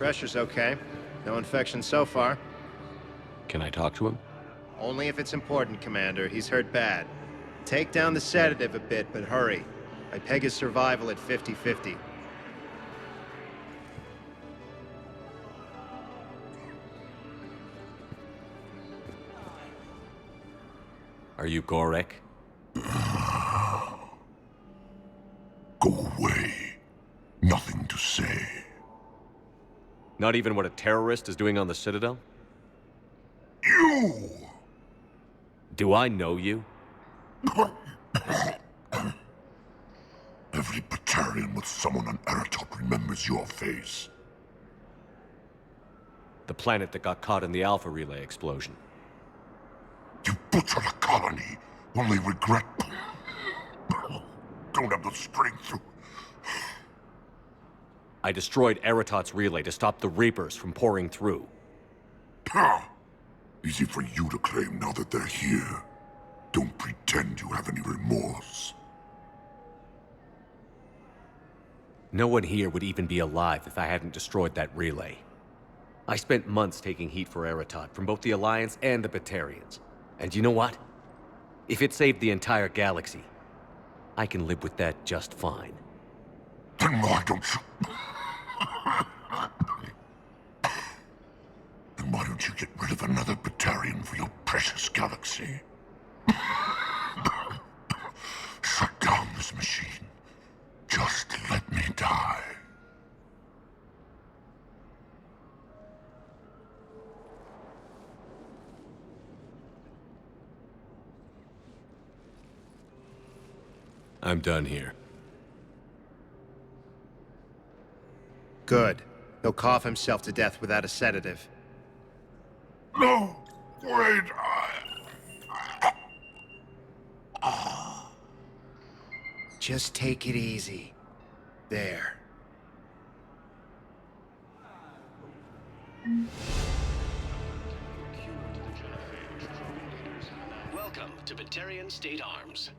Pressure's okay. No infection so far. Can I talk to him? Only if it's important, Commander. He's hurt bad. Take down the sedative a bit, but hurry. I peg his survival at 50-50. Are you Gorek? Go away. Nothing to say. Not even what a terrorist is doing on the Citadel? You! Do I know you? Every Batarian with someone on Aratot remembers your face. The planet that got caught in the Alpha Relay explosion. You butchered a colony, only regret... don't have the strength to... I destroyed Aratot's relay to stop the Reapers from pouring through. Easy for you to claim now that they're here. Don't pretend you have any remorse. No one here would even be alive if I hadn't destroyed that relay. I spent months taking heat for Aratot from both the Alliance and the Batarians. And you know what? If it saved the entire galaxy, I can live with that just fine. Then why don't you... Then why don't you get rid of another Batarian for your precious galaxy? Shut down this machine. Just let me die. I'm done here. Good. He'll cough himself to death without a sedative. No! Wait, Just take it easy. There. Welcome to Batarian State Arms.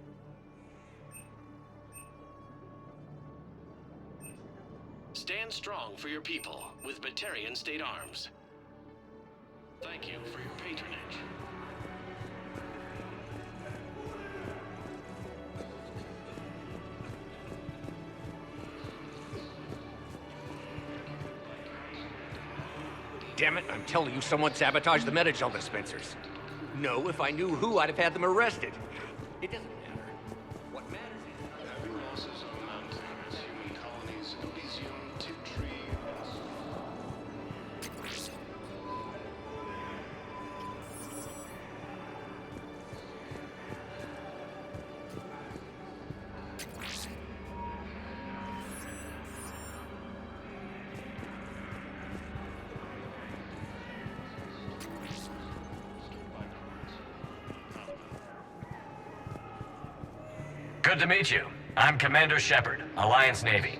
Stand strong for your people with Batarian State Arms. Thank you for your patronage. Damn it, I'm telling you, someone sabotaged the Metagel dispensers. No, if I knew who, I'd have had them arrested. It doesn't matter. What matters is... Heavy losses on mountain as human colonies in Elysium, Tiptree, Good to meet you. I'm Commander Shepard, Alliance Navy.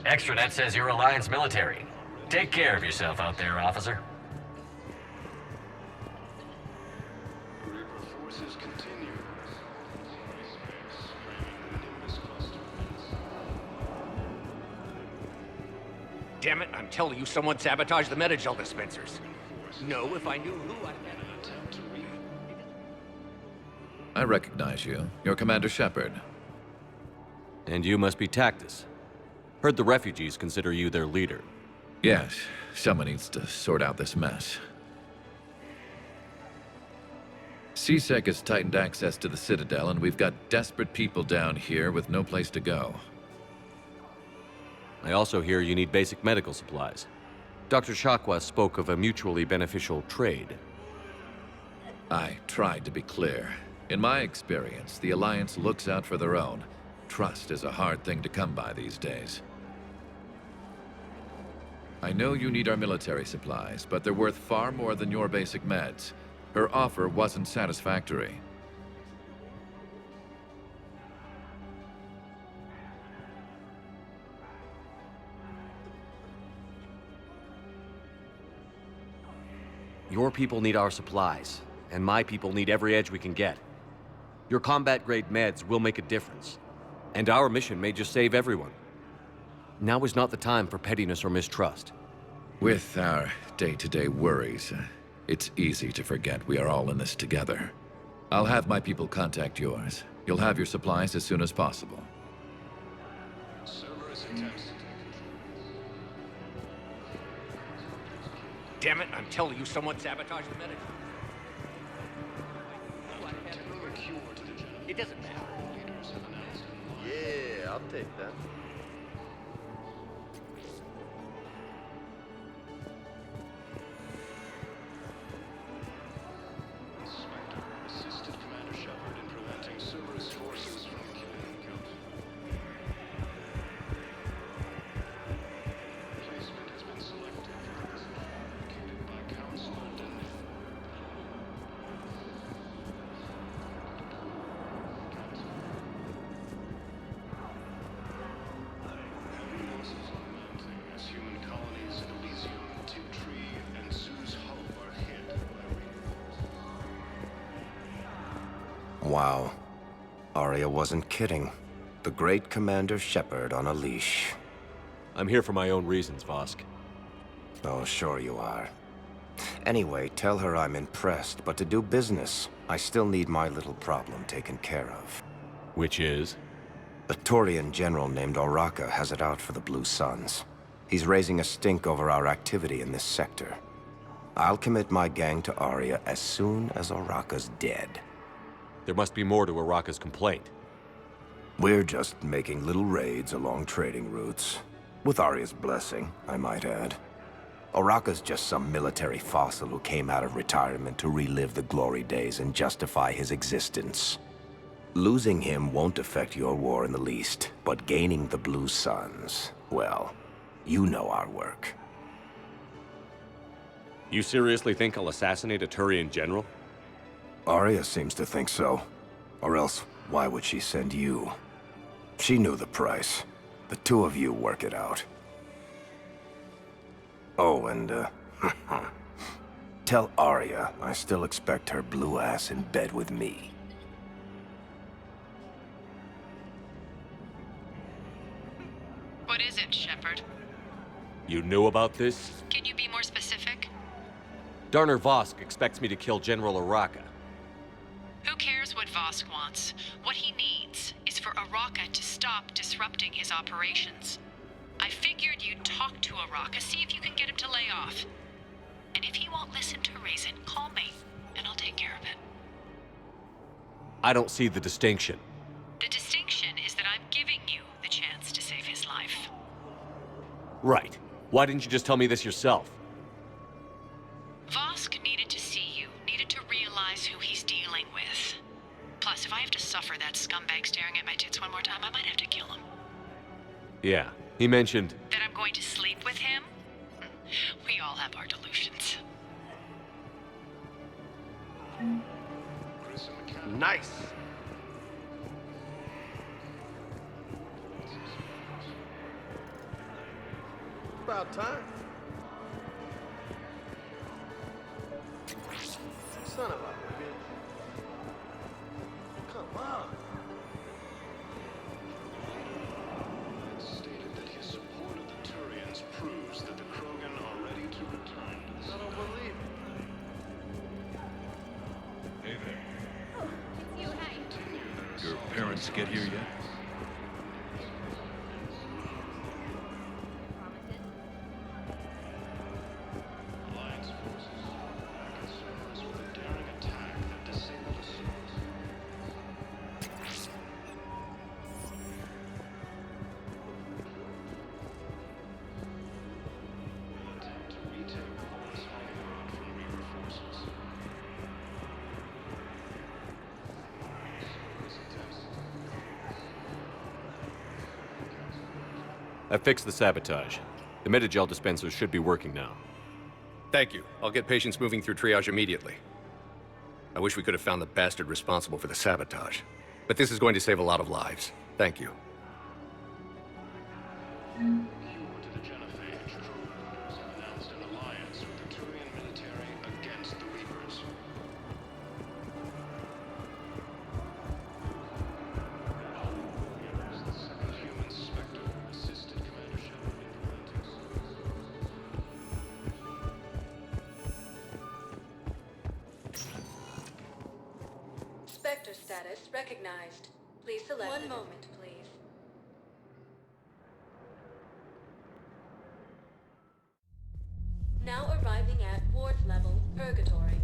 Extranet says you're Alliance military. Take care of yourself out there, officer. Reaper forces continue. Nimbus cluster. Damn it, I'm telling you, someone sabotaged the Metagel dispensers. No, if I knew who, I'd have had them. An attempt to read. I recognize you. You're Commander Shepard. And you must be Tactus. Heard the refugees consider you their leader. Yes, someone needs to sort out this mess. CSEC has tightened access to the Citadel, and we've got desperate people down here with no place to go. I also hear you need basic medical supplies. Dr. Shakwa spoke of a mutually beneficial trade. I tried to be clear. In my experience, the Alliance looks out for their own. Trust is a hard thing to come by these days. I know you need our military supplies, but they're worth far more than your basic meds. Her offer wasn't satisfactory. Your people need our supplies, and my people need every edge we can get. Your combat-grade meds will make a difference, and our mission may just save everyone. Now is not the time for pettiness or mistrust. With our day-to-day worries, it's easy to forget we are all in this together. I'll have my people contact yours. You'll have your supplies as soon as possible. Cerberus attempts. Damn it, I'm telling you, someone sabotaged the medic. It doesn't matter. Yeah, I'll take that. Inspector assisted Commander Shepard in preventing Cerberus forces from killing Guild. Placement has been selected for the position indicated by Counselor Denny. Heavy losses are mounting as human colonies in Elysium, Tiptree, and Zeus Hope are hit by reapers. Wow. Arya wasn't kidding. The great Commander Shepard on a leash. I'm here for my own reasons, Vosk. Oh, sure you are. Anyway, tell her I'm impressed, but to do business, I still need my little problem taken care of. Which is? A Turian general named Oraka has it out for the Blue Suns. He's raising a stink over our activity in this sector. I'll commit my gang to Arya as soon as Oraka's dead. There must be more to Araka's complaint. We're just making little raids along trading routes. With Arya's blessing, I might add. Oraka's just some military fossil who came out of retirement to relive the glory days and justify his existence. Losing him won't affect your war in the least, but gaining the Blue Suns, well, you know our work. You seriously think I'll assassinate a Turian general? Arya seems to think so. Or else, why would she send you? She knew the price. The two of you work it out. Oh, and, tell Arya I still expect her blue ass in bed with me. What is it, Shepard? You knew about this? Can you be more specific? Darner Vosk expects me to kill General Oraka. Who cares what Vosk wants? What he needs is for Oraka to stop disrupting his operations. I figured you'd talk to Oraka, see if you can get him to lay off. And if he won't listen to reason, call me, and I'll take care of it. I don't see the distinction. The distinction is that I'm giving you the chance to save his life. Right. Why didn't you just tell me this yourself? Vosk needed to see you, needed to realize who he's dealing with. Plus, if I have to suffer that scumbag staring at my tits one more time, I might have to kill him. Yeah, he mentioned... That I'm going to sleep with him? We all have our delusions. Nice. About time. Son of a bitch. Come on. Stated that his support of the Turians proves that the Krogan are ready to return. I don't believe it. Hey there. Oh, it's you, hey. Your parents get here yet? Alliance forces back at Cerberus with a daring attack that disabled assault. Will attempt to retake the Horus hiding ground from Reaper forces. Cerberus attempts. I fixed the sabotage. The Metagel dispensers should be working now. Thank you. I'll get patients moving through triage immediately. I wish we could have found the bastard responsible for the sabotage. But this is going to save a lot of lives. Thank you. Pure to the Genophage crew members have announced an alliance with the Turian military against the Reapers. The second human Spectre assisted Commander Shepard in implementing Spectre status recognized. Please select. One moment, please. Now arriving at ward level purgatory.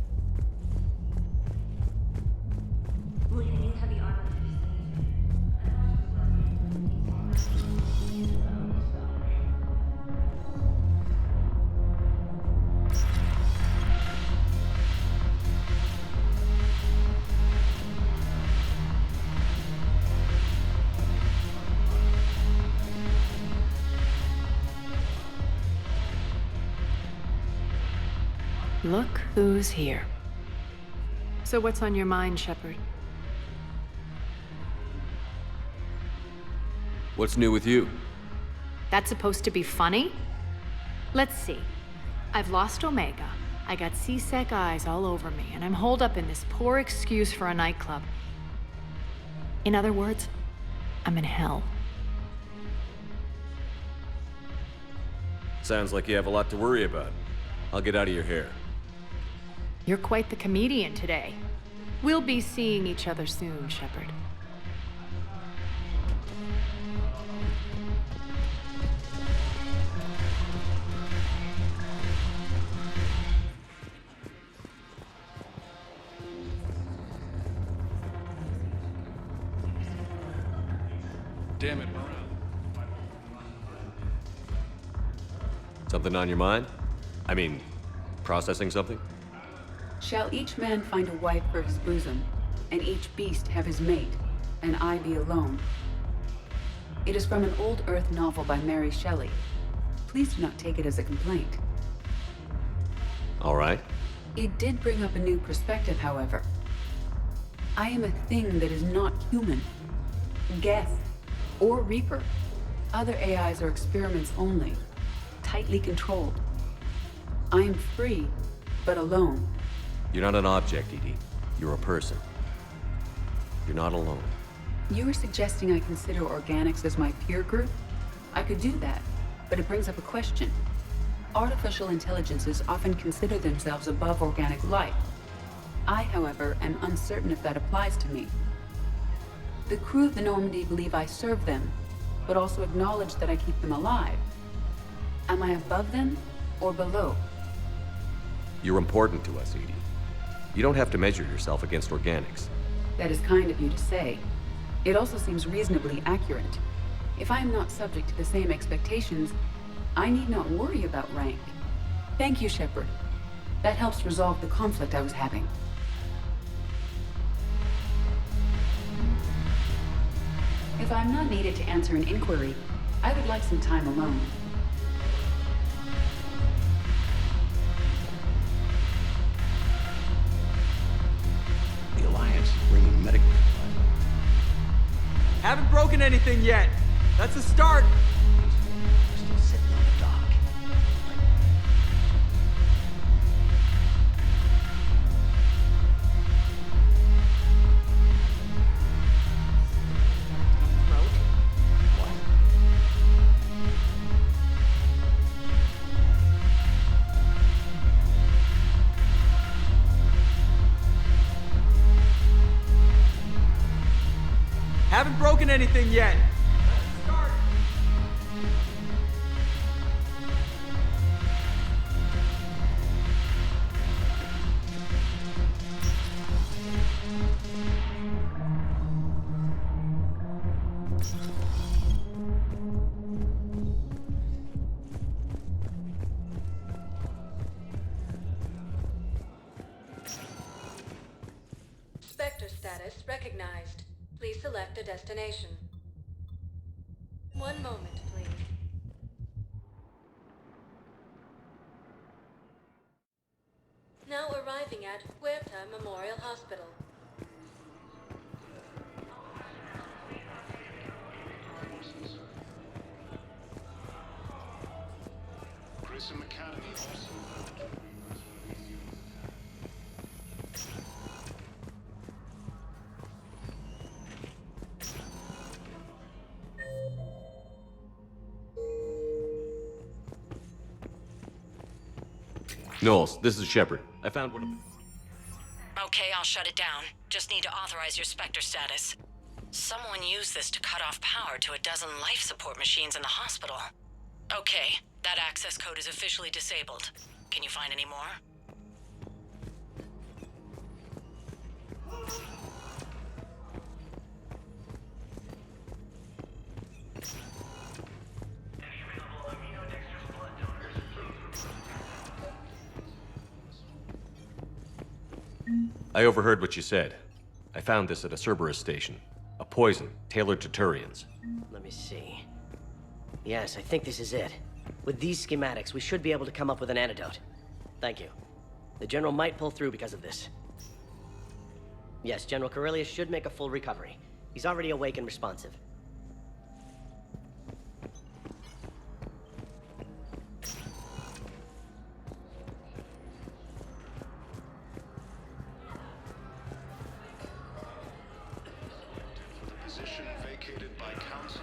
Look who's here. So what's on your mind, Shepard? What's new with you? That's supposed to be funny? Let's see. I've lost Omega. I got C-Sec eyes all over me, and I'm holed up in this poor excuse for a nightclub. In other words, I'm in hell. Sounds like you have a lot to worry about. I'll get out of your hair. You're quite the comedian today. We'll be seeing each other soon, Shepard. Damn it, Mona. Something on your mind? I mean, processing something? Shall each man find a wife for his bosom, and each beast have his mate, and I be alone? It is from an old Earth novel by Mary Shelley. Please do not take it as a complaint. All right. It did bring up a new perspective, however. I am a thing that is not human. Geth, or Reaper. Other AIs are experiments only, tightly controlled. I am free, but alone. You're not an object, EDI. You're a person. You're not alone. You are suggesting I consider organics as my peer group? I could do that, but it brings up a question. Artificial intelligences often consider themselves above organic life. I, however, am uncertain if that applies to me. The crew of the Normandy believe I serve them, but also acknowledge that I keep them alive. Am I above them or below? You're important to us, EDI. You don't have to measure yourself against organics. That is kind of you to say. It also seems reasonably accurate. If I am not subject to the same expectations, I need not worry about rank. Thank you, Shepard. That helps resolve the conflict I was having. If I'm not needed to answer an inquiry, I would like some time alone. The Alliance is bringing medical supplies. Haven't broken anything yet. That's a start. We're still sitting on the dock. Haven't broken anything yet. Let's start. Spectre status recognized. Please select a destination. One moment, please. looking at Huerta Memorial Hospital. Grissom Academy also. Knowles, this is Shepard. I found one of them. Okay, I'll shut it down. Just need to authorize your Spectre status. Someone used this to cut off power to a dozen life support machines in the hospital. Okay, that access code is officially disabled. Can you find any more? I overheard what you said. I found this at a Cerberus station. A poison tailored to Turians. Let me see. Yes, I think this is it. With these schematics, we should be able to come up with an antidote. Thank you. The General might pull through because of this. Yes, General Corellius should make a full recovery. He's already awake and responsive. Position vacated by Council.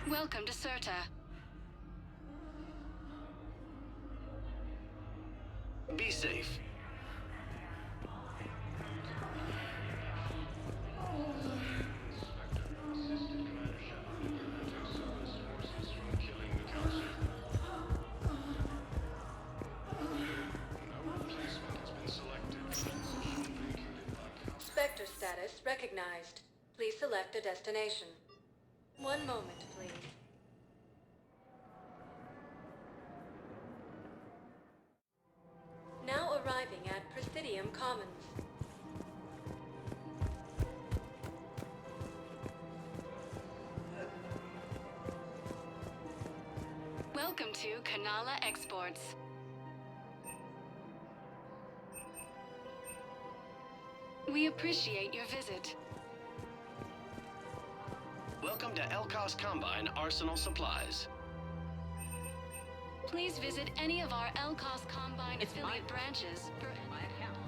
Welcome to Certa. status recognized. Please select a destination. One moment, please. Now arriving at Presidium Commons. Welcome to Kanala Exports. We appreciate your visit. Welcome to Elkos Combine Arsenal Supplies. Please visit any of our Elkos Combine affiliate branches for my account.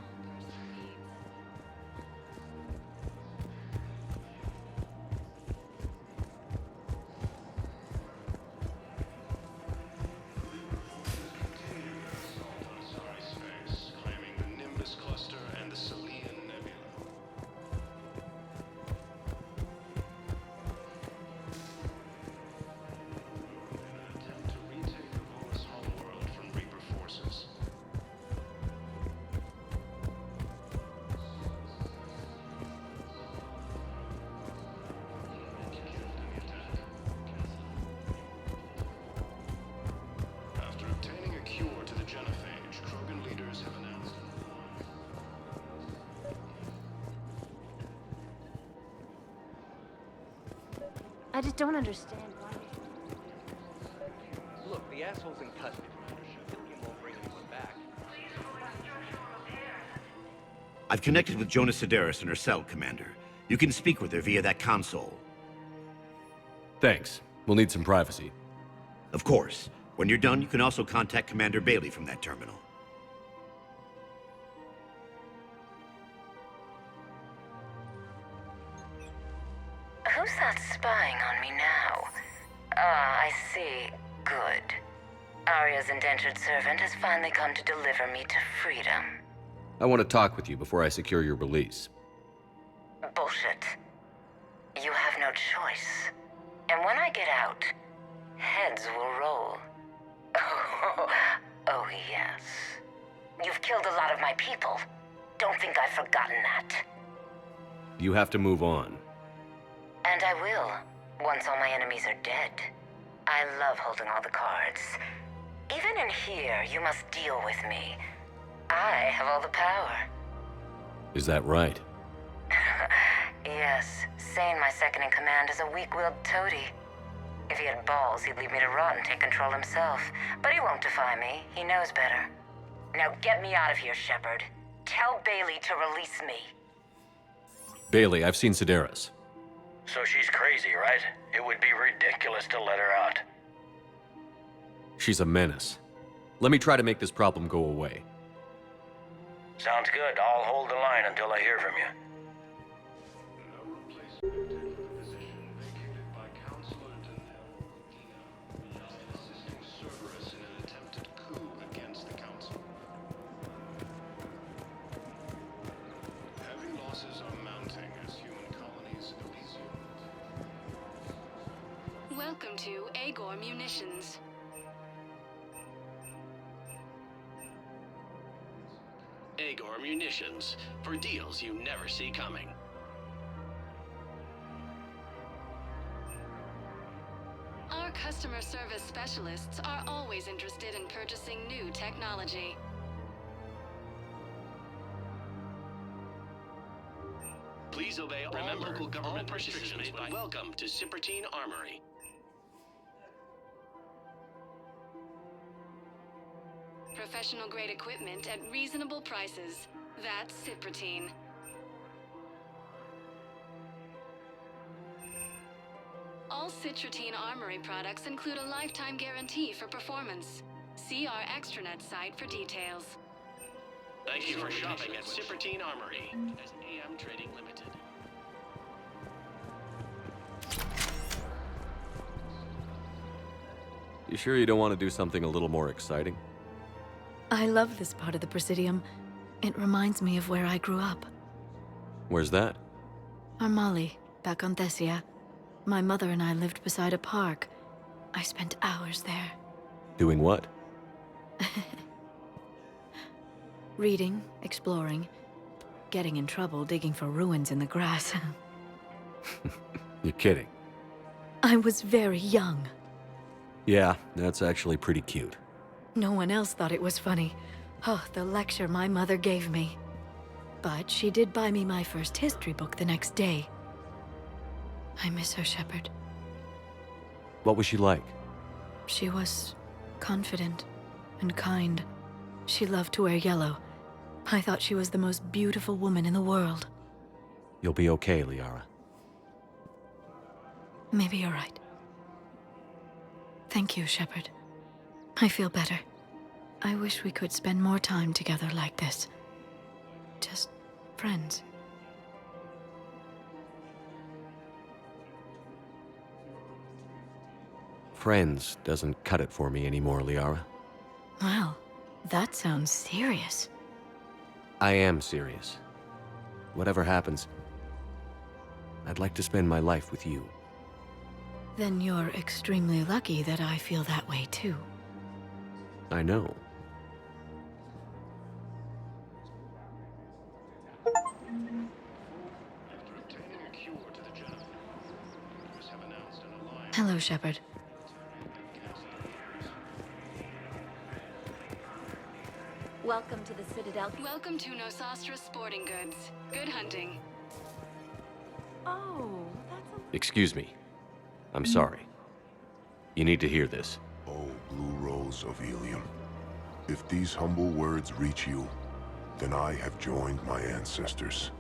Claiming the Nimbus cluster and the Selian Nebula. Attempt to retake the Volus homeworld from Reaper forces. After obtaining a cure to the genophage, Krogan leaders have announced. I just don't understand why. Look, the asshole's in custody. Killian won't bring anyone back. I've connected with Jonas Sedaris in her cell, Commander. You can speak with her via that console. Thanks. We'll need some privacy. Of course. When you're done, you can also contact Commander Bailey from that terminal. Who's that spying on me now? Ah, I see. Good. Arya's indentured servant has finally come to deliver me to freedom. I want to talk with you before I secure your release. Bullshit. You have no choice. And when I get out, heads will roll. Oh, yes. You've killed a lot of my people. Don't think I've forgotten that. You have to move on. And I will, once all my enemies are dead. I love holding all the cards. Even in here, you must deal with me. I have all the power. Is that right? Yes, Sane, my second-in-command, is a weak-willed toady. If he had balls, he'd leave me to rot and take control himself. But he won't defy me. He knows better. Now get me out of here, Shepard. Tell Bailey to release me. Bailey, I've seen Sedaris. So she's crazy, right? It would be ridiculous to let her out. She's a menace. Let me try to make this problem go away. Sounds good. I'll hold the line until I hear from you. No replacement for the position vacated by Counselor Denell Ina, assisting Cerberus in an attempted coup against the Council. Heavy losses are mounting as human colonies Elysium. Welcome to Agor Munitions. Agor Munitions, for deals you never see coming. Our customer service specialists are always interested in purchasing new technology. Please obey all local government restrictions, but welcome to Cipertine Armory. Professional-grade equipment at reasonable prices. That's Cipertine. All Citrotine Armory products include a lifetime guarantee for performance. See our extranet site for details. Thank you for shopping at Cipertine Armory as AM Trading Limited. You sure you don't want to do something a little more exciting? I love this part of the Presidium. It reminds me of where I grew up. Where's that? Armali, back on Thessia. My mother and I lived beside a park. I spent hours there. Doing what? Reading, exploring. getting in trouble digging for ruins in the grass. You're kidding. I was very young. Yeah, that's actually pretty cute. No one else thought it was funny. Oh, the lecture my mother gave me. But she did buy me my first history book the next day. I miss her, Shepard. What was she like? She was confident and kind. She loved to wear yellow. I thought she was the most beautiful woman in the world. You'll be okay, Liara. Maybe you're right. Thank you, Shepard. I feel better. I wish we could spend more time together like this. Just friends. Friends doesn't cut it for me anymore, Liara. Wow, that sounds serious. I am serious. Whatever happens, I'd like to spend my life with you. Then you're extremely lucky that I feel that way too. I know. Hello, Shepard. Welcome to the Citadel. Welcome to Nosastra Sporting Goods. Good hunting. Oh, Excuse me. I'm sorry. You need to hear this. Oh, Blue Rose of Ilium. If these humble words reach you, then I have joined my ancestors.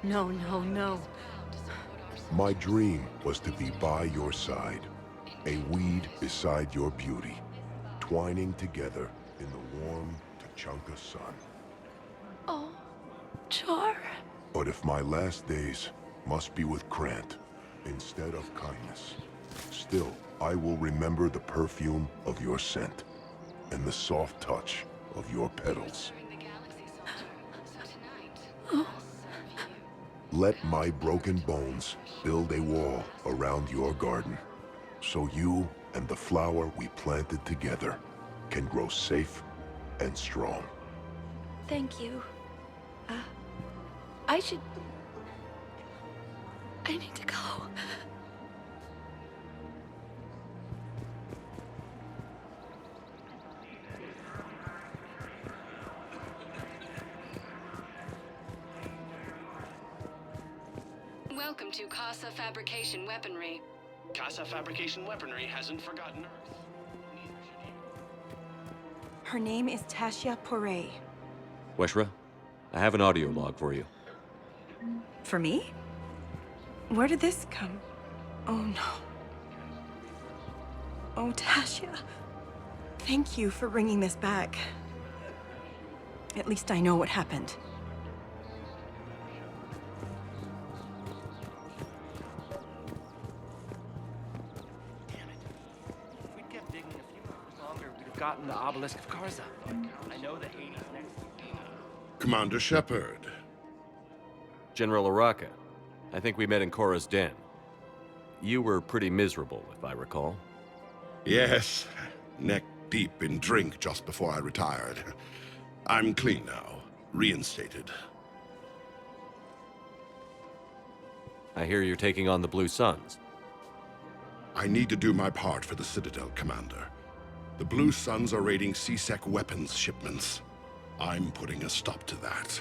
no, no, no. My dream was to be by your side, a weed beside your beauty, twining together in the warm Tuchanka sun. Oh, Char. But if my last days must be with Krant instead of kindness, still I will remember the perfume of your scent and the soft touch of your petals. Let my broken bones build a wall around your garden, so you and the flower we planted together can grow safe and strong. Thank you. I need to go. Welcome to Casa Fabrication Weaponry. Casa Fabrication Weaponry hasn't forgotten Earth. Her name is Tasha Poré. Weshra, I have an audio log for you. For me? Where did this come? Oh no. Oh, Tasha. Thank you for bringing this back. At least I know what happened. If we'd kept digging a few hours longer, we'd have gotten the obelisk of Karza. I know that Hades next. Commander Shepard. General Araka, I think we met in Korra's den. You were pretty miserable, if I recall. Yes, neck deep in drink just before I retired. I'm clean now, reinstated. I hear you're taking on the Blue Suns. I need to do my part for the Citadel, Commander. The Blue Suns are raiding C-Sec weapons shipments. I'm putting a stop to that.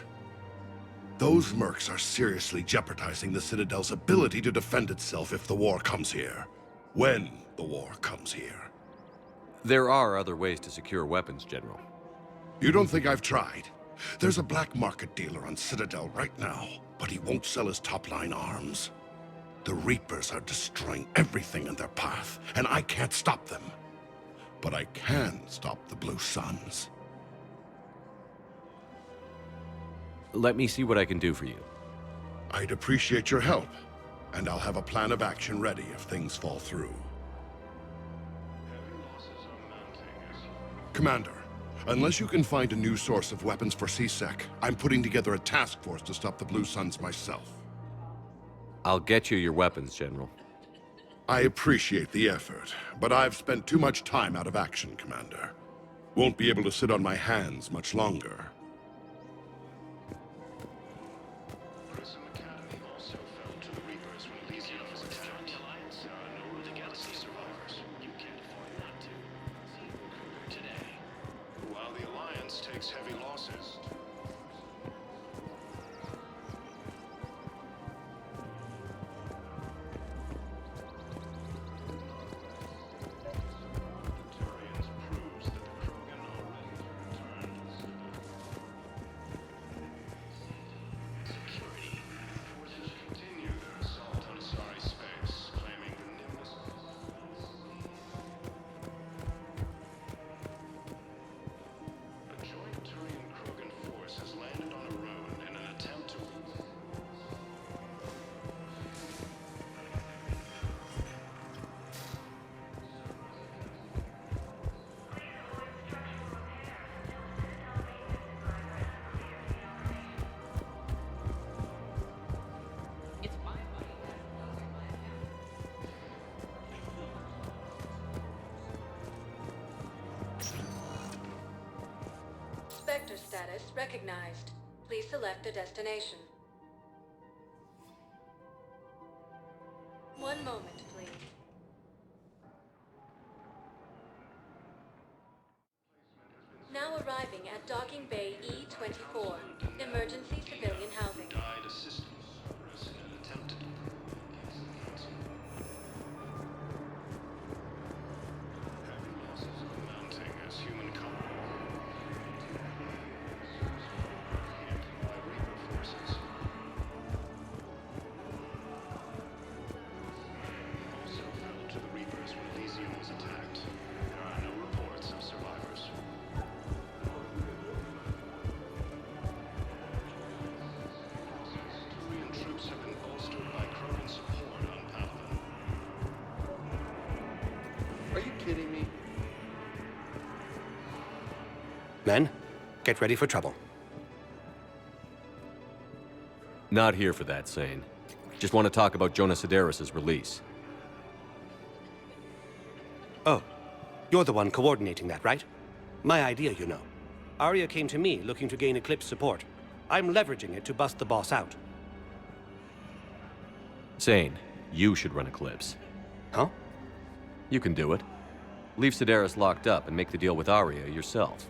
Those mercs are seriously jeopardizing the Citadel's ability to defend itself if the war comes here. When the war comes here. There are other ways to secure weapons, General. You don't think I've tried? There's a black market dealer on Citadel right now, but he won't sell his top-line arms. The Reapers are destroying everything in their path, and I can't stop them. But I can stop the Blue Suns. Let me see what I can do for you. I'd appreciate your help, and I'll have a plan of action ready if things fall through. Commander, unless you can find a new source of weapons for C-Sec, I'm putting together a task force to stop the Blue Suns myself. I'll get you your weapons, General. I appreciate the effort, but I've spent too much time out of action, Commander. Won't be able to sit on my hands much longer. Spectre status recognized. Please select a destination. One moment, please. Now arriving at Docking Bay E-24, emergency civilian housing. Died assisting Cerberus in an attempted coup against the council. Heavy losses are mounting as human by Reaper forces. Also fell to the Reapers when Elysium was attacked. There are no reports of survivors. Turian troops have been bolstered by Krogan support on Palaven. Are you kidding me? Men, get ready for trouble. Not here for that, Sane. Just want to talk about Jonas Sedaris' release. Oh, you're the one coordinating that, right? My idea, you know. Arya came to me looking to gain Eclipse support. I'm leveraging it to bust the boss out. Sane, you should run Eclipse. Huh? You can do it. Leave Sedaris locked up and make the deal with Arya yourself.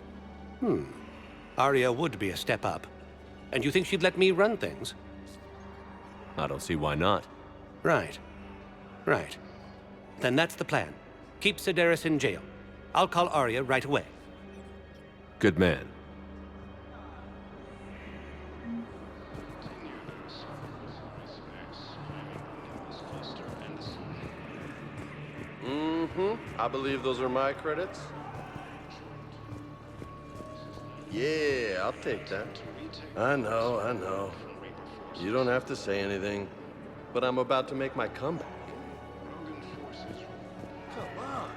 Arya would be a step up. And you think she'd let me run things? I don't see why not. Right. Right. Then that's the plan. Keep Sedaris in jail. I'll call Arya right away. Good man. I believe those are my credits. Yeah, I'll take that. I know. You don't have to say anything. But I'm about to make my comeback. Come on.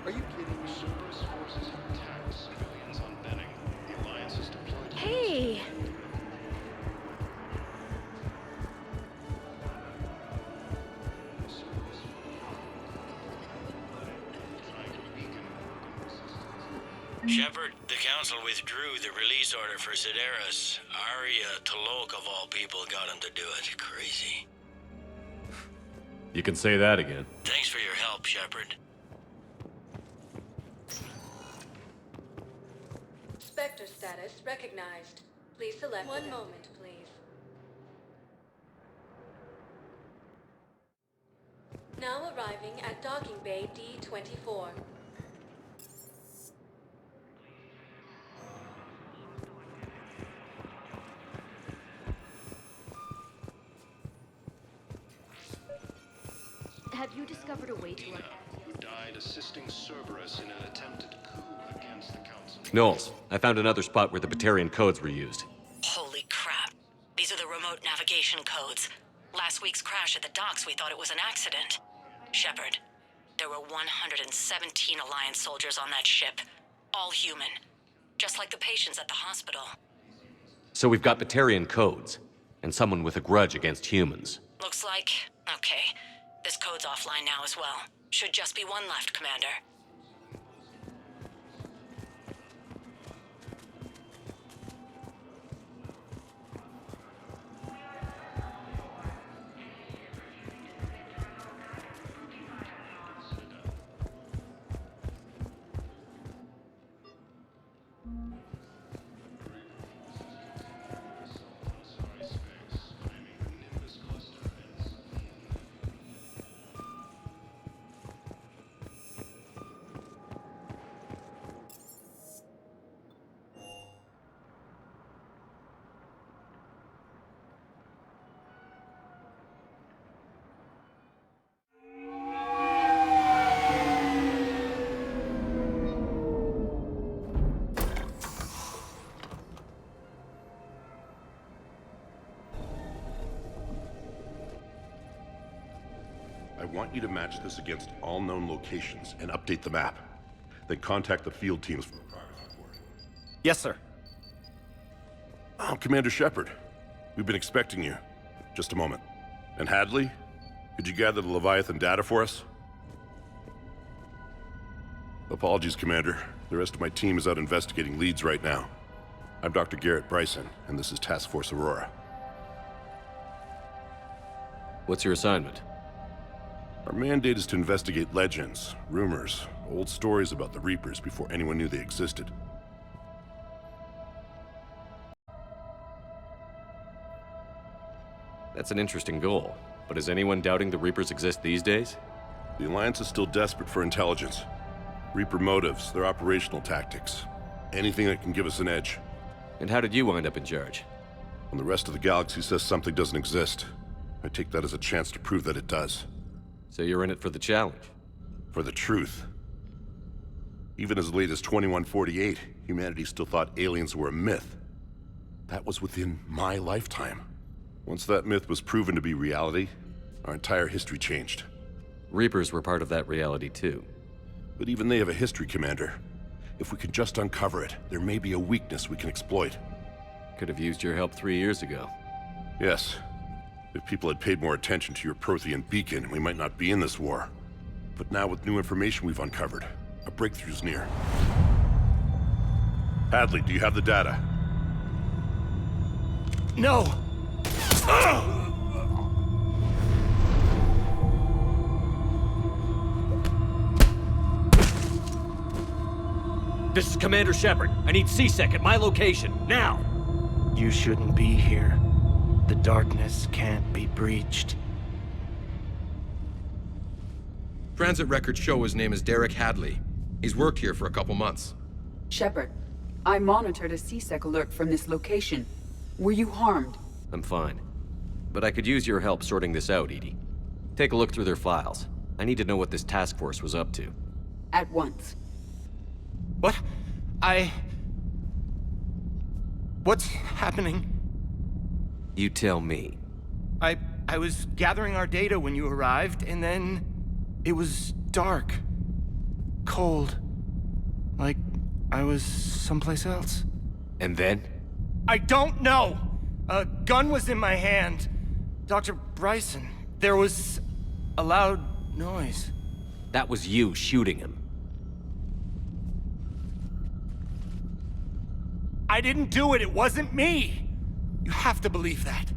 Are you kidding me? Cerberus forces have attacked civilians on Benning. The Alliance has deployed. Hey! Shepard, the Council withdrew the release order for Sedaris. Arya T'Loak, of all people, got him to do it. Crazy. You can say that again. Thanks for your help, Shepard. Spectre status recognized. Please select. One moment, please. Now arriving at Docking Bay D-24. Have you discovered a way to... Who died assisting Cerberus in an attempted coup against the council. Knowles, I found another spot where the Batarian codes were used. Holy crap. These are the remote navigation codes. Last week's crash at the docks, we thought it was an accident. Shepard, there were 117 Alliance soldiers on that ship. All human. Just like the patients at the hospital. So we've got Batarian codes, and someone with a grudge against humans. Looks like... okay. This code's offline now as well. Should just be one left, Commander. I want you to match this against all known locations and update the map. Then contact the field teams for a progress report. Yes, sir. Oh, Commander Shepard. We've been expecting you. Just a moment. And Hadley? Could you gather the Leviathan data for us? Apologies, Commander. The rest of my team is out investigating leads right now. I'm Dr. Garrett Bryson, and this is Task Force Aurora. What's your assignment? Our mandate is to investigate legends, rumors, old stories about the Reapers before anyone knew they existed. That's an interesting goal. But is anyone doubting the Reapers exist these days? The Alliance is still desperate for intelligence. Reaper motives, their operational tactics. Anything that can give us an edge. And how did you wind up in charge? When the rest of the galaxy says something doesn't exist, I take that as a chance to prove that it does. So you're in it for the challenge? For the truth. Even as late as 2148, humanity still thought aliens were a myth. That was within my lifetime. Once that myth was proven to be reality, our entire history changed. Reapers were part of that reality too. But even they have a history, Commander. If we can just uncover it, there may be a weakness we can exploit. Could have used your help 3 years ago. Yes. If people had paid more attention to your Prothean beacon, we might not be in this war. But now with new information we've uncovered, a breakthrough's near. Hadley, do you have the data? No! This is Commander Shepard. I need C-Sec at my location, now! You shouldn't be here. The darkness can't be breached. Transit records show his name is Derek Hadley. He's worked here for a couple months. Shepard, I monitored a C-Sec alert from this location. Were you harmed? I'm fine. But I could use your help sorting this out, EDI. Take a look through their files. I need to know what this task force was up to. At once. What? What's happening? You tell me. I was gathering our data when you arrived, and then it was dark. Cold. Like I was someplace else. And then? I don't know! A gun was in my hand. Dr. Bryson, there was a loud noise. That was you shooting him. I didn't do it, it wasn't me! You have to believe that.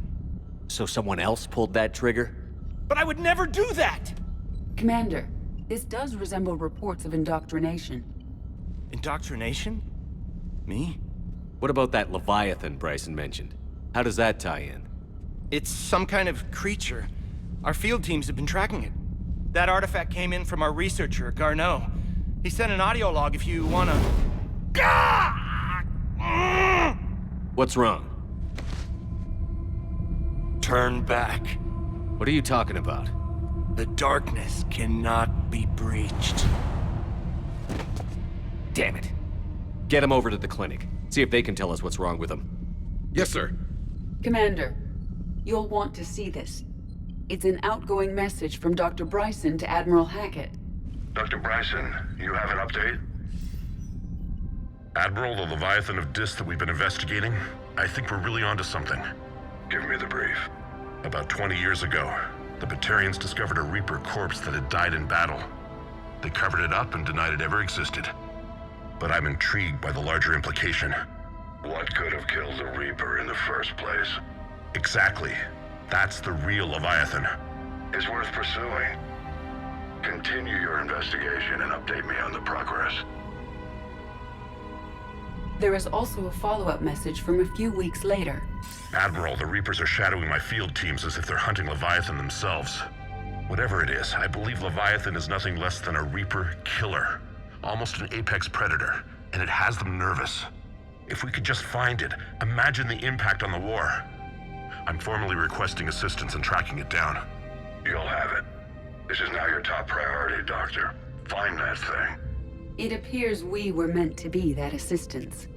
So someone else pulled that trigger? But I would never do that! Commander, this does resemble reports of indoctrination. Indoctrination? Me? What about that Leviathan Bryson mentioned? How does that tie in? It's some kind of creature. Our field teams have been tracking it. That artifact came in from our researcher, Garneau. He sent an audio log if you wanna... What's wrong? Turn back. What are you talking about? The darkness cannot be breached. Damn it. Get him over to the clinic. See if they can tell us what's wrong with him. Yes, sir. Commander, you'll want to see this. It's an outgoing message from Dr. Bryson to Admiral Hackett. Dr. Bryson, you have an update? Admiral, the Leviathan of Dis that we've been investigating, I think we're really onto something. Give me the brief. About 20 years ago, the Batarians discovered a Reaper corpse that had died in battle. They covered it up and denied it ever existed. But I'm intrigued by the larger implication. What could have killed the Reaper in the first place? Exactly. That's the real Leviathan. It's worth pursuing. Continue your investigation and update me on the progress. There is also a follow-up message from a few weeks later. Admiral, the Reapers are shadowing my field teams as if they're hunting Leviathan themselves. Whatever it is, I believe Leviathan is nothing less than a Reaper killer. Almost an apex predator, and it has them nervous. If we could just find it, imagine the impact on the war. I'm formally requesting assistance in tracking it down. You'll have it. This is now your top priority, Doctor. Find that thing. It appears we were meant to be that assistance.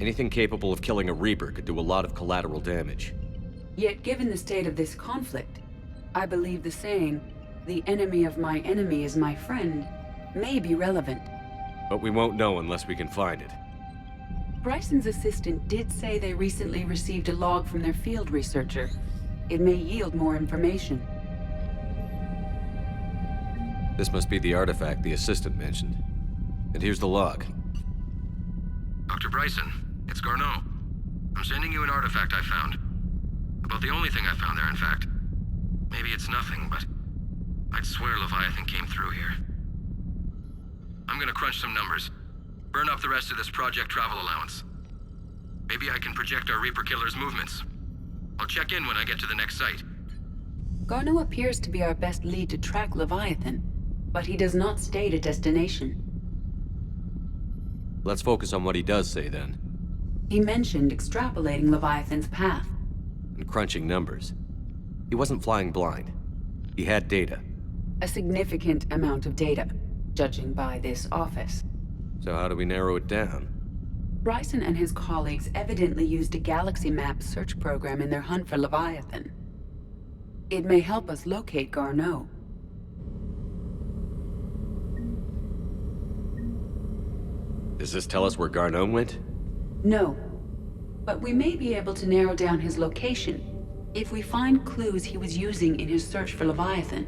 Anything capable of killing a Reaper could do a lot of collateral damage. Yet given the state of this conflict, I believe the saying, "The enemy of my enemy is my friend," may be relevant. But we won't know unless we can find it. Bryson's assistant did say they recently received a log from their field researcher. It may yield more information. This must be the artifact the assistant mentioned. And here's the log. Dr. Bryson, it's Garneau. I'm sending you an artifact I found. About the only thing I found there, in fact. Maybe it's nothing, but I'd swear Leviathan came through here. I'm gonna crunch some numbers. Burn up the rest of this Project Travel allowance. Maybe I can project our Reaper Killer's movements. I'll check in when I get to the next site. Garneau appears to be our best lead to track Leviathan, but he does not state a destination. Let's focus on what he does say, then. He mentioned extrapolating Leviathan's path. And crunching numbers. He wasn't flying blind. He had data. A significant amount of data, judging by this office. So how do we narrow it down? Bryson and his colleagues evidently used a galaxy map search program in their hunt for Leviathan. It may help us locate Garneau. Does this tell us where Garneau went? No, but we may be able to narrow down his location if we find clues he was using in his search for Leviathan.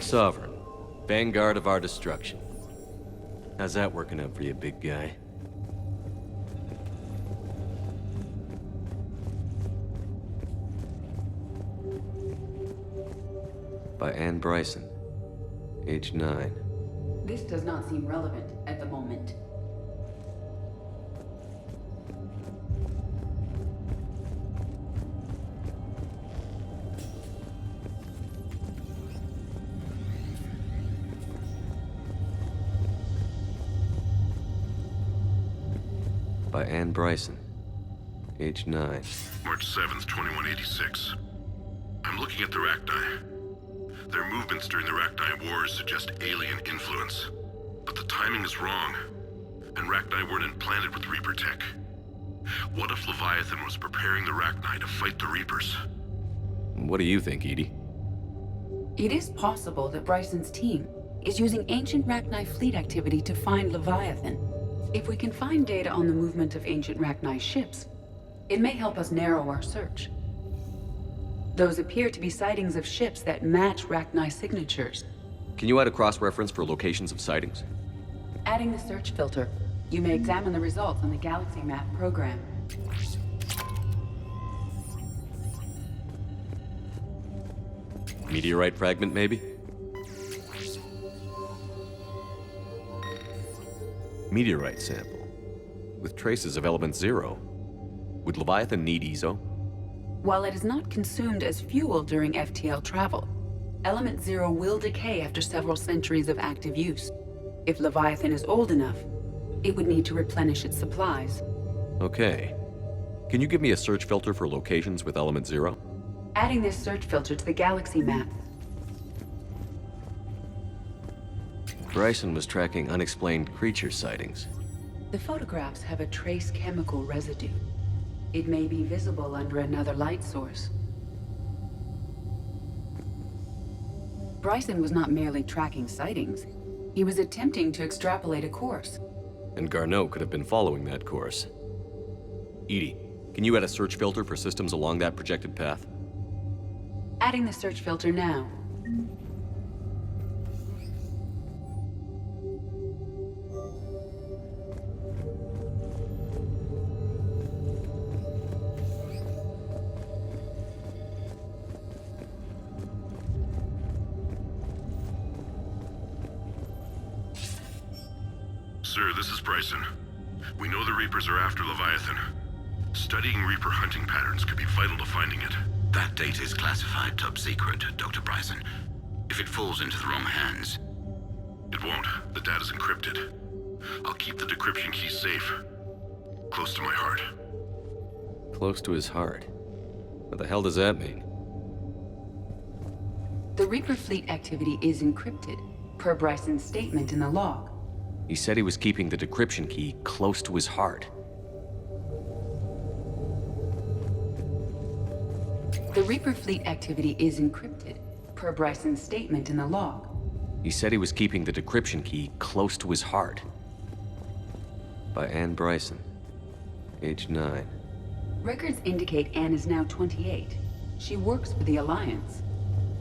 Sovereign. Vanguard of our destruction. How's that working out for you, big guy? By Anne Bryson. Age 9. This does not seem relevant at the moment. By Anne Bryson. Age 9. March 7th, 2186. I'm looking at the Rachni. Their movements during the Rachni Wars suggest alien influence. But the timing is wrong. And Rachni weren't implanted with Reaper tech. What if Leviathan was preparing the Rachni to fight the Reapers? What do you think, Edie? It is possible that Bryson's team is using ancient Rachni fleet activity to find Leviathan. If we can find data on the movement of ancient Rachni ships, it may help us narrow our search. Those appear to be sightings of ships that match Rachni signatures. Can you add a cross-reference for locations of sightings? Adding the search filter, you may examine the results on the Galaxy Map program. Meteorite fragment, maybe? Meteorite sample. With traces of element 0. Would Leviathan need EZO? While it is not consumed as fuel during FTL travel, element 0 will decay after several centuries of active use. If Leviathan is old enough, it would need to replenish its supplies. Okay. Can you give me a search filter for locations with element 0? Adding this search filter to the Galaxy Map. Bryson was tracking unexplained creature sightings. The photographs have a trace chemical residue. It may be visible under another light source. Bryson was not merely tracking sightings. He was attempting to extrapolate a course. And Garneau could have been following that course. Edie, can you add a search filter for systems along that projected path? Adding the search filter now. Sir, this is Bryson. We know the Reapers are after Leviathan. Studying Reaper hunting patterns could be vital to finding it. That data is classified top secret, Dr. Bryson. If it falls into the wrong hands... It It won't. The data's encrypted. I'll keep the decryption key safe. Close to my heart. Close to his heart. What the hell does that mean? The Reaper fleet activity is encrypted, per Bryson's statement in the log. He said he was keeping the decryption key close to his heart. The Reaper fleet activity is encrypted, per Bryson's statement in the log. He said he was keeping the decryption key close to his heart. By Anne Bryson, age 9. Records indicate Anne is now 28. She works for the Alliance.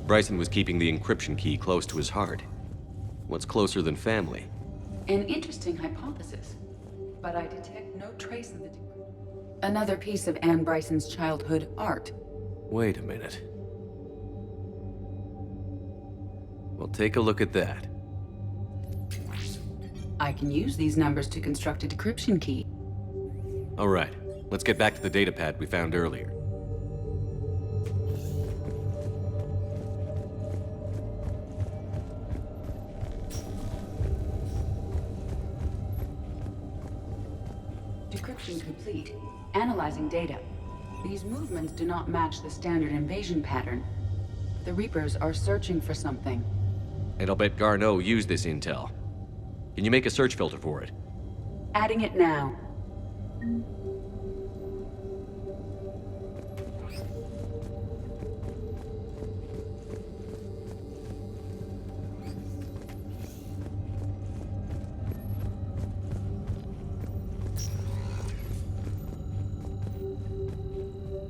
Bryson was keeping the encryption key close to his heart. What's closer than family? An interesting hypothesis, but I detect no trace of the Another piece of Anne Bryson's childhood art. Wait a minute. Well, take a look at that. I can use these numbers to construct a decryption key. All right, let's get back to the datapad we found earlier. Decryption complete. Analyzing data. These movements do not match the standard invasion pattern. The Reapers are searching for something. And I'll bet Garneau used this intel. Can you make a search filter for it? Adding it now.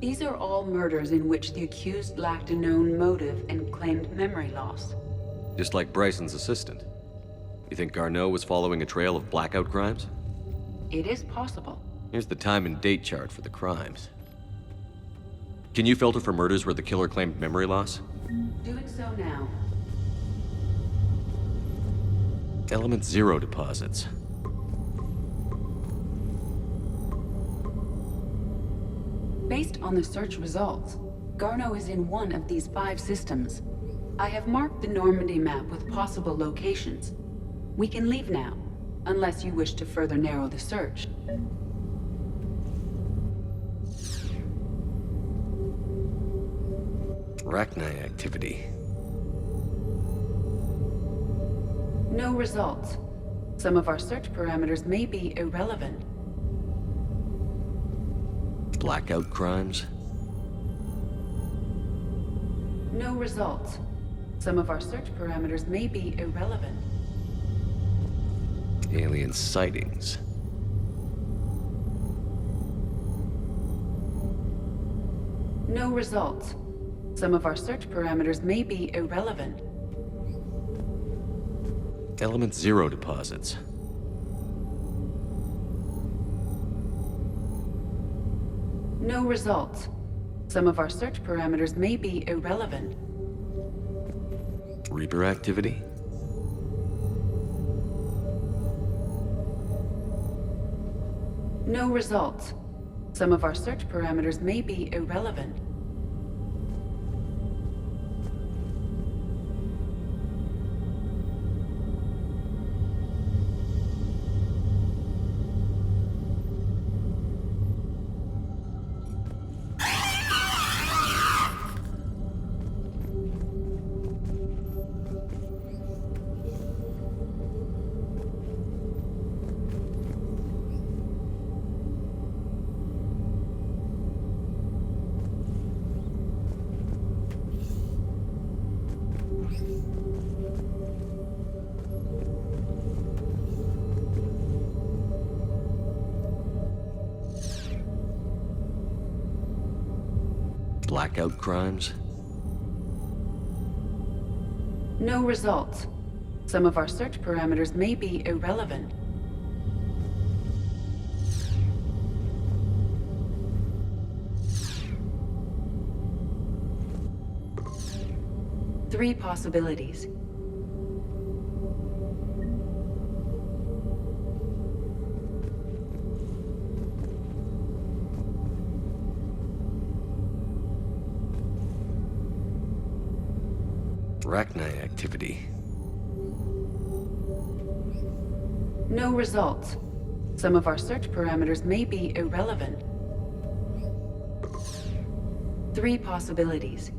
These are all murders in which the accused lacked a known motive and claimed memory loss. Just like Bryson's assistant. You think Garneau was following a trail of blackout crimes? It is possible. Here's the time and date chart for the crimes. Can you filter for murders where the killer claimed memory loss? Doing so now. Element 0 deposits. Based on the search results, Garneau is in one of these 5 systems. I have marked the Normandy map with possible locations. We can leave now, unless you wish to further narrow the search. Arachni activity. No results. Some of our search parameters may be irrelevant. Blackout crimes? No results. Some of our search parameters may be irrelevant. Alien sightings. No results. Some of our search parameters may be irrelevant. Element 0 deposits. No results. Some of our search parameters may be irrelevant. Reaper activity? No results. Some of our search parameters may be irrelevant. Blackout crimes? No results. Some of our search parameters may be irrelevant. Three possibilities. Arachni activity. No results. Some of our search parameters may be irrelevant. 3 possibilities.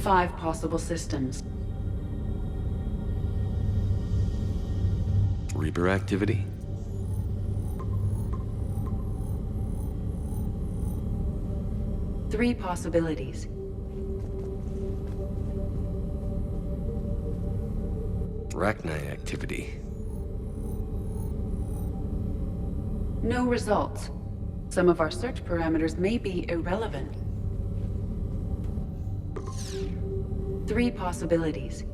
Five possible systems. Reaper activity? Three possibilities. Rachni activity. No results. Some of our search parameters may be irrelevant. 3 possibilities.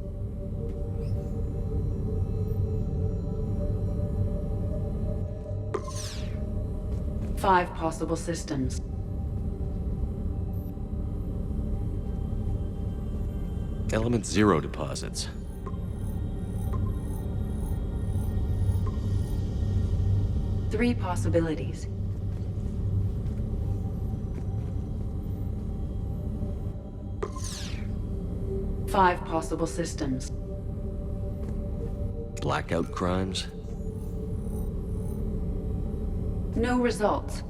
Five possible systems. Element 0 deposits. Three possibilities. Five possible systems. Blackout crimes? No results.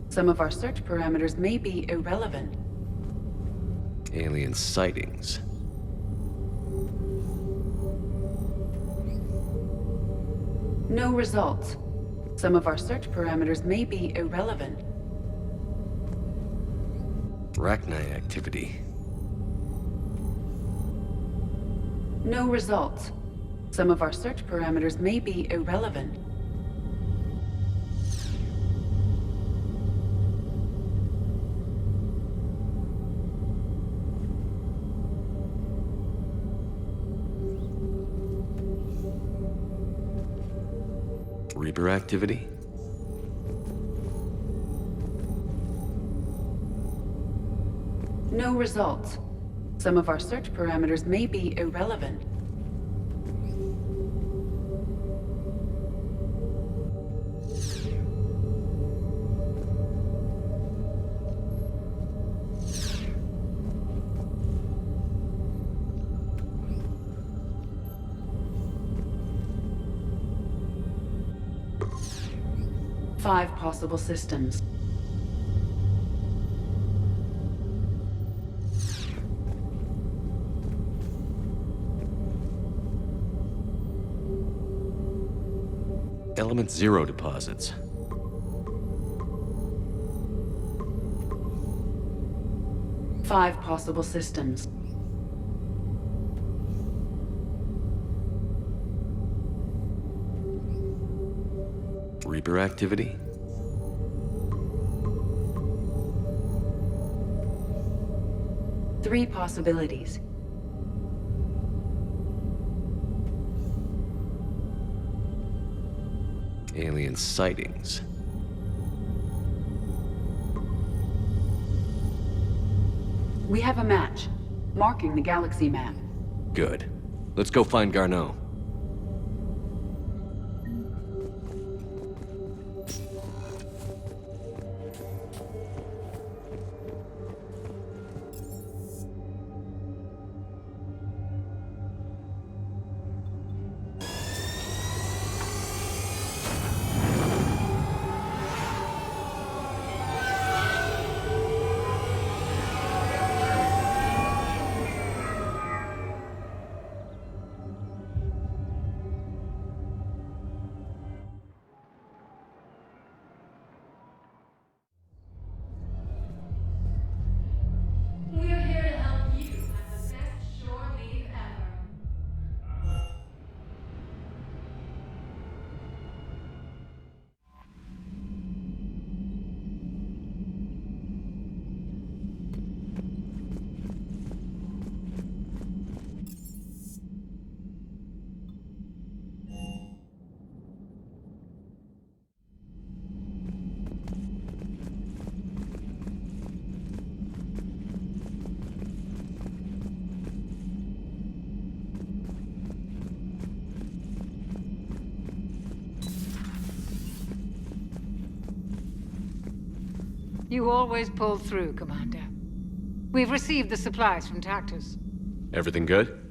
Some of our search parameters may be irrelevant. Alien sightings. No results. Some of our search parameters may be irrelevant. Rachni activity. No results. Some of our search parameters may be irrelevant. Reaper activity? No results. Some of our search parameters may be irrelevant. Five possible systems. Element 0 deposits. Five possible systems. Reaper activity? Three possibilities. Alien sightings. We have a match, marking the galaxy map. Good. Let's go find Garneau. We're here to help you have the best shore leave ever. You always pull through, Commander. We've received the supplies from Tactus. Everything good?